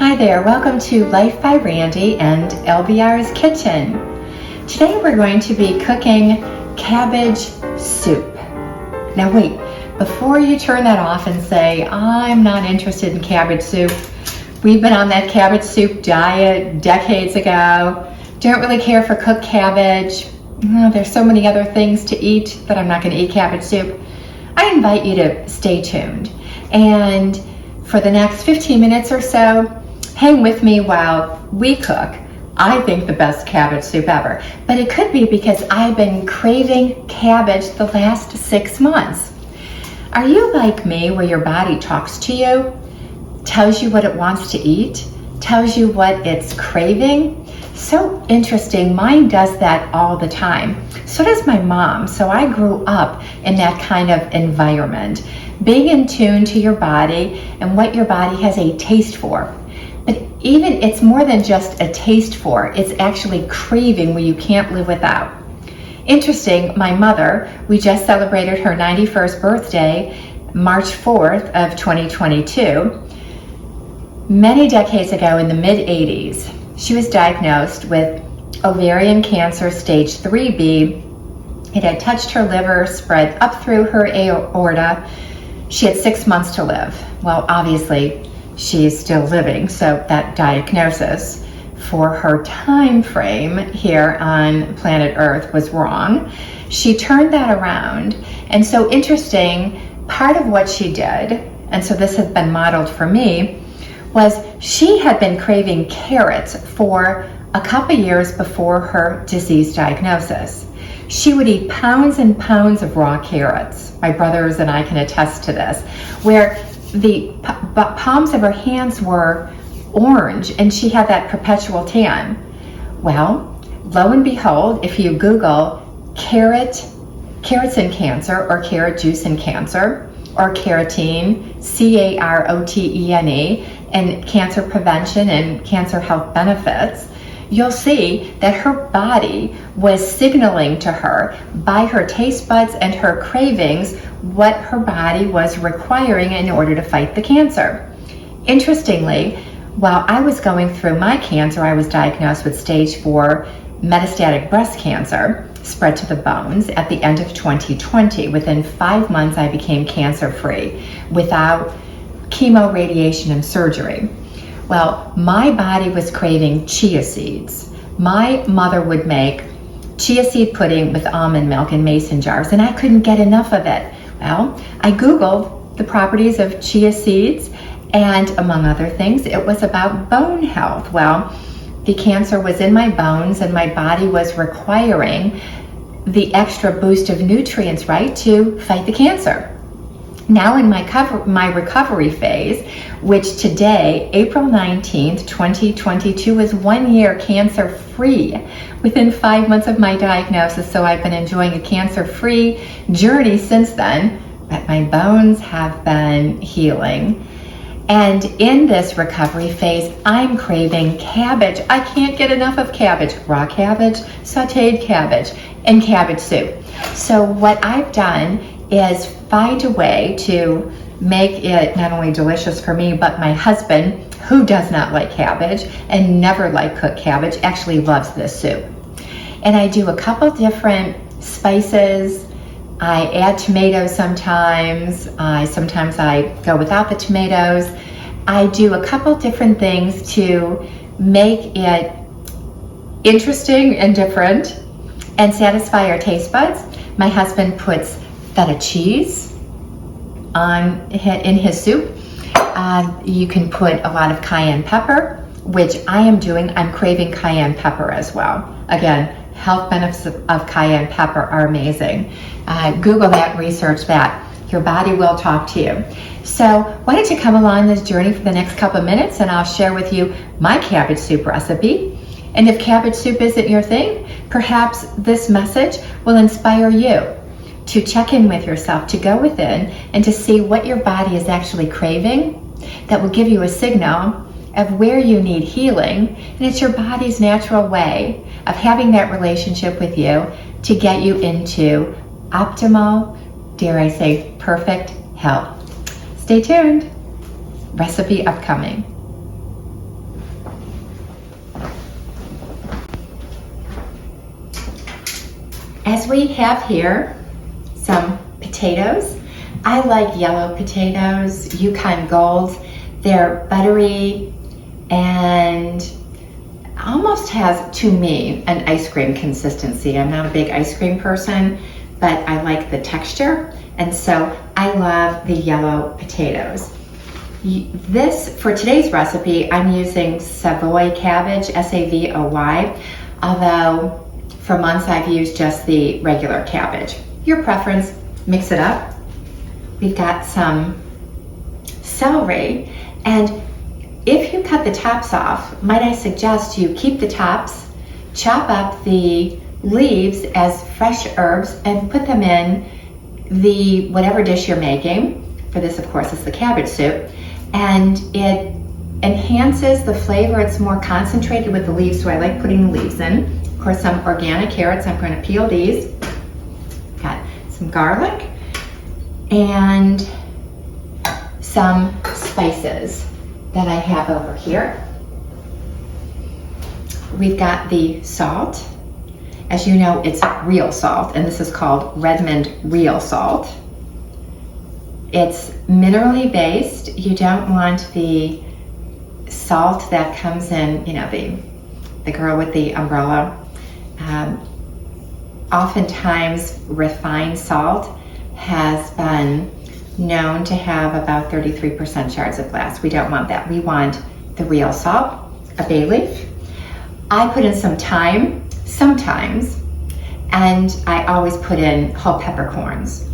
Hi there, welcome to Life by Randi and LBR's Kitchen. Today we're going to be cooking cabbage soup. Now wait, before you turn that off and say, I'm not interested in cabbage soup, we've been on that cabbage soup diet decades ago, don't really care for cooked cabbage, there's so many other things to eat that I'm not going to eat cabbage soup. I invite you to stay tuned, and for the next 15 minutes or so, hang with me while we cook, I think, the best cabbage soup ever. But it could be because I've been craving cabbage the last 6 months. Are you like me, where your body talks to you, tells you what it wants to eat, tells you what it's craving? So interesting, mine does that all the time. So does my mom. So I grew up in that kind of environment, being in tune to your body and what your body has a taste for. But even it's more than just a taste for, it's actually craving where you can't live without. Interesting, my mother, we just celebrated her 91st birthday, March 4th of 2022. Many decades ago in the mid-80s, she was diagnosed with ovarian cancer stage 3B. It had touched her liver, spread up through her aorta. She had 6 months to live. Well, obviously, she's still living, so that diagnosis for her time frame here on planet Earth was wrong. She turned that around, and so interesting, part of what she did, and so this has been modeled for me, was she had been craving carrots for a couple years before her disease diagnosis. She would eat pounds and pounds of raw carrots. My brothers and I can attest to this, where the palms of her hands were orange and she had that perpetual tan. Well, lo and behold, if you Google carrots and cancer, or carrot juice and cancer, or carotene, CAROTENE, and cancer prevention and cancer health benefits, you'll see that her body was signaling to her by her taste buds and her cravings what her body was requiring in order to fight the cancer. Interestingly, while I was going through my cancer, I was diagnosed with stage 4 metastatic breast cancer, spread to the bones, at the end of 2020. Within 5 months, I became cancer-free without chemo, radiation, and surgery. Well, my body was craving chia seeds. My mother would make chia seed pudding with almond milk in mason jars, and I couldn't get enough of it. Well, I Googled the properties of chia seeds, and among other things, it was about bone health. Well, the cancer was in my bones, and my body was requiring the extra boost of nutrients, right, to fight the cancer. Now in my recovery phase, which today, April 19th, 2022, is 1 year cancer-free within 5 months of my diagnosis. So I've been enjoying a cancer-free journey since then, but my bones have been healing. And in this recovery phase, I'm craving cabbage. I can't get enough of cabbage, raw cabbage, sautéed cabbage, and cabbage soup. So what I've done is find a way to make it not only delicious for me, but my husband, who does not like cabbage and never liked cooked cabbage, actually loves this soup. And I do a couple different spices. I add tomatoes sometimes. Sometimes I go without the tomatoes. I do a couple different things to make it interesting and different and satisfy our taste buds. My husband puts Feta cheese in his soup. You can put a lot of cayenne pepper, which I am doing. I'm craving cayenne pepper as well. Again, health benefits of cayenne pepper are amazing. Google that, research that. Your body will talk to you. So why don't you come along this journey for the next couple of minutes, and I'll share with you my cabbage soup recipe. And if cabbage soup isn't your thing, perhaps this message will inspire you to check in with yourself, to go within and to see what your body is actually craving. That will give you a signal of where you need healing, and it's your body's natural way of having that relationship with you to get you into optimal, dare I say, perfect health. Stay tuned. Recipe upcoming. we have here some potatoes. I like yellow potatoes, Yukon Golds. They're buttery and almost has, to me, an ice cream consistency. I'm not a big ice cream person, but I like the texture, and so I love the yellow potatoes. This, for today's recipe, I'm using Savoy cabbage, S-A-V-O-Y, although for months I've used just the regular cabbage. Your preference, mix it up. We've got some celery, and if you cut the tops off, might I suggest you keep the tops, chop up the leaves as fresh herbs, and put them in the whatever dish you're making. For this, of course, is the cabbage soup, and it enhances the flavor. It's more concentrated with the leaves, so I like putting the leaves in. Of course, some organic carrots. I'm going to peel these. Got some garlic and some spices that I have over here. We've got the salt. As you know, it's real salt, and this is called Redmond real salt. It's minerally based. You don't want the salt that comes in, you know, the girl with the umbrella. Oftentimes, refined salt has been known to have about 33% shards of glass. We don't want that. We want the real salt, a bay leaf. I put in some thyme sometimes, and I always put in whole peppercorns.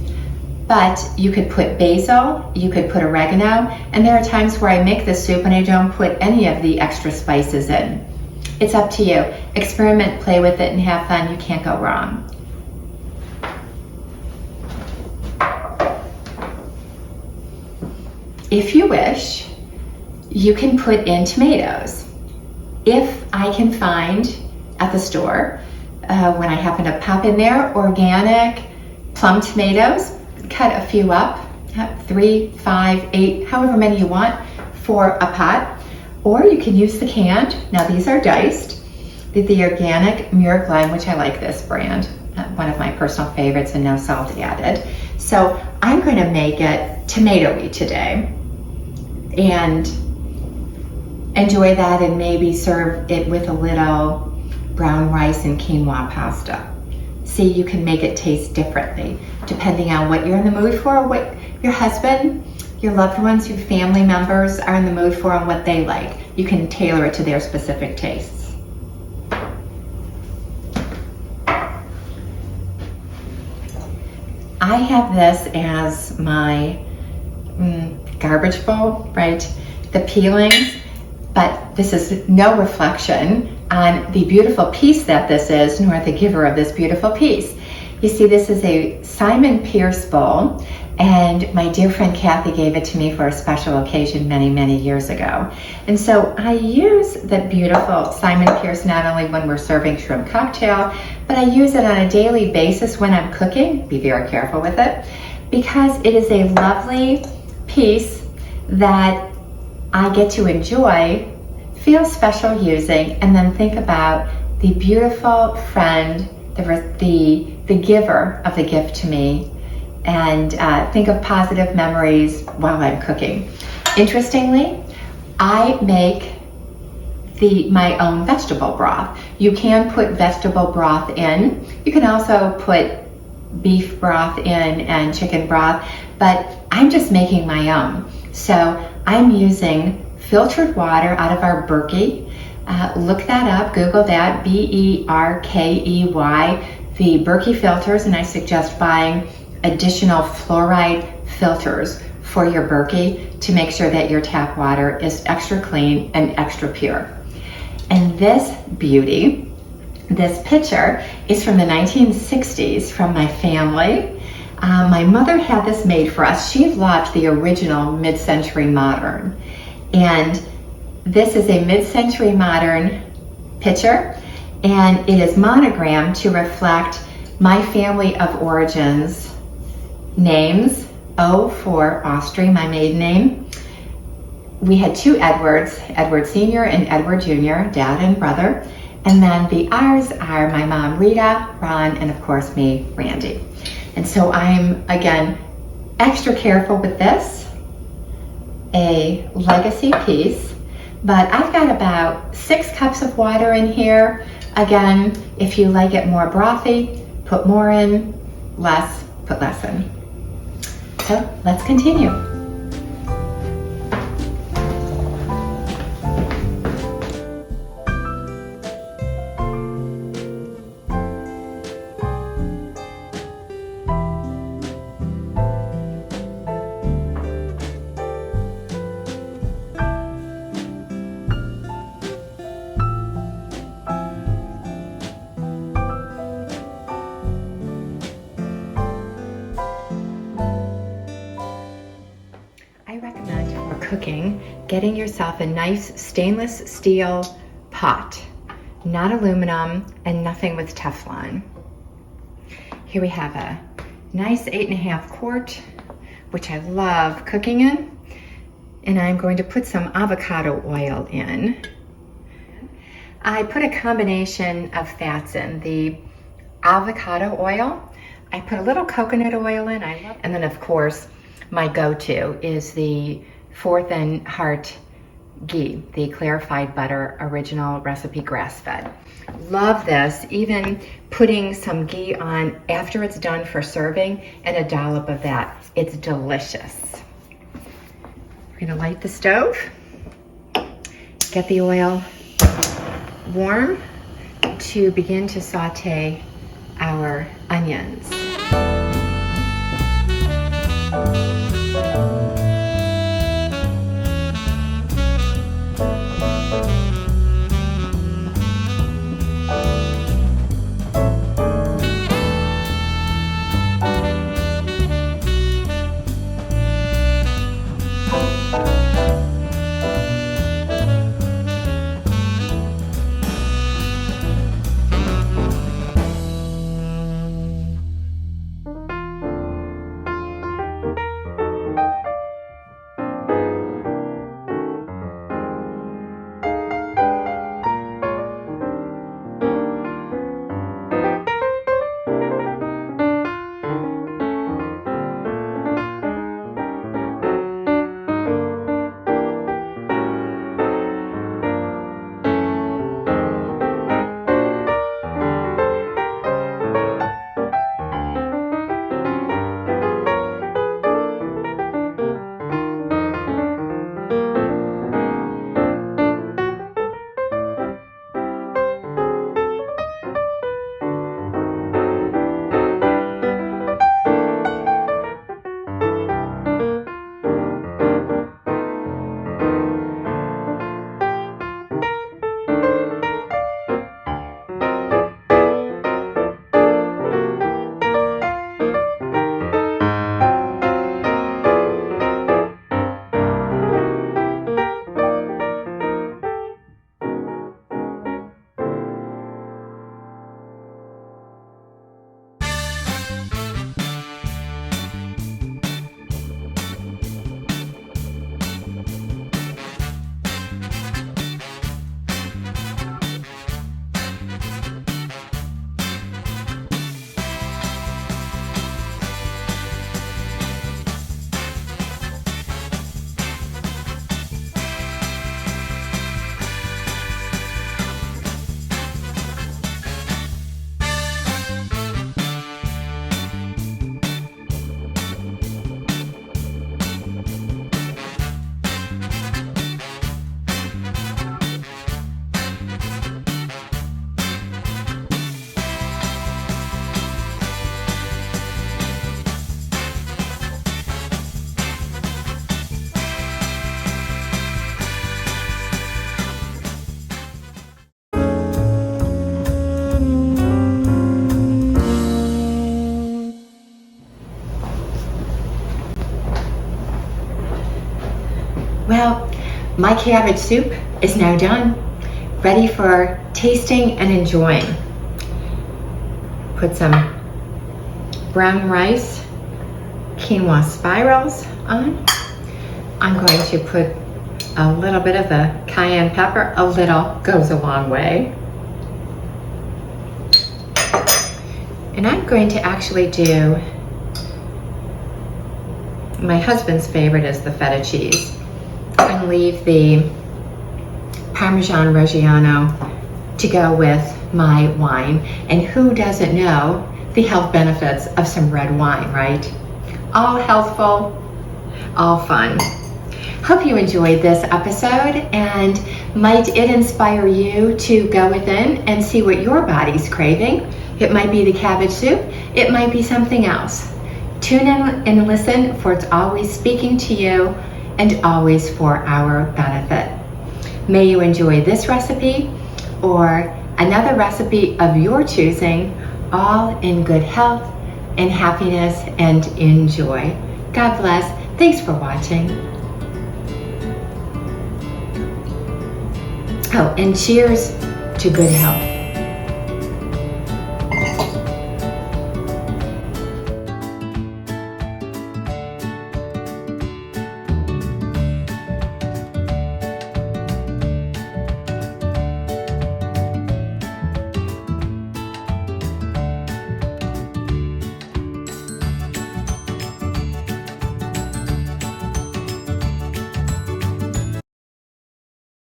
But you could put basil, you could put oregano, and there are times where I make this soup and I don't put any of the extra spices in. It's up to you. Experiment, play with it, and have fun. You can't go wrong. If you wish, you can put in tomatoes. If I can find at the store, when I happen to pop in there, organic plum tomatoes, cut a few up, 3, 5, 8, however many you want for a pot. Or you can use the canned. Now these are diced. The organic Muir Glen, which I like this brand, one of my personal favorites, and no salt added. So I'm going to make it tomatoey today and enjoy that, and maybe serve it with a little brown rice and quinoa pasta. See, you can make it taste differently depending on what you're in the mood for, what your husband, your loved ones, your family members are in the mood for, and what they like. You can tailor it to their specific tastes. I have this as my garbage bowl, right? The peelings, but this is no reflection on the beautiful piece that this is, nor the giver of this beautiful piece. You see, this is a Simon Pearce bowl, and my dear friend Kathy gave it to me for a special occasion many, many years ago. And so I use the beautiful Simon Pearce not only when we're serving shrimp cocktail, but I use it on a daily basis when I'm cooking. Be very careful with it, because it is a lovely piece that I get to enjoy, feel special using, and then think about the beautiful friend, the giver of the gift to me, and think of positive memories while I'm cooking. Interestingly, I make my own vegetable broth. You can put vegetable broth in. You can also put beef broth in and chicken broth, but I'm just making my own. So I'm using filtered water out of our Berkey. Look that up, Google that, Berkey, the Berkey Filters, and I suggest buying additional fluoride filters for your Berkey to make sure that your tap water is extra clean and extra pure. And this beauty, this picture, is from the 1960s from my family. My mother had this made for us. She loved the original mid-century modern. And this is a mid-century modern picture, and it is monogrammed to reflect my family of origins names. O for Austria, my maiden name. We had two Edwards, Edward Sr. and Edward Jr., dad and brother. And then the R's are my mom, Rita, Ron, and of course me, Randi. And so I'm, again, extra careful with this, a legacy piece, but I've got about 6 cups of water in here. Again, if you like it more brothy, put more in, less, put less in. So let's continue. Cooking, getting yourself a nice stainless steel pot, not aluminum and nothing with Teflon. Here we have a nice 8.5 quart, which I love cooking in, and I'm going to put some avocado oil in. I put a combination of fats in, the avocado oil, I put a little coconut oil in, and then of course my go-to is the 4th and Heart ghee, the clarified butter, original recipe grass-fed. Love this, even putting some ghee on after it's done for serving and a dollop of that. It's delicious. We're gonna light the stove, get the oil warm to begin to saute our onions. Well, my cabbage soup is now done, ready for tasting and enjoying. Put some brown rice, quinoa spirals on. I'm going to put a little bit of the cayenne pepper. A little goes a long way. And I'm going to actually do, my husband's favorite is the feta cheese, and leave the Parmigiano-Reggiano to go with my wine. And who doesn't know the health benefits of some red wine, right? All healthful, all fun. Hope you enjoyed this episode, and might it inspire you to go within and see what your body's craving. It might be the cabbage soup, it might be something else. Tune in and listen, for it's always speaking to you and always for our benefit. May you enjoy this recipe or another recipe of your choosing, all in good health and happiness and enjoy. God bless. Thanks for watching. Oh, and cheers to good health.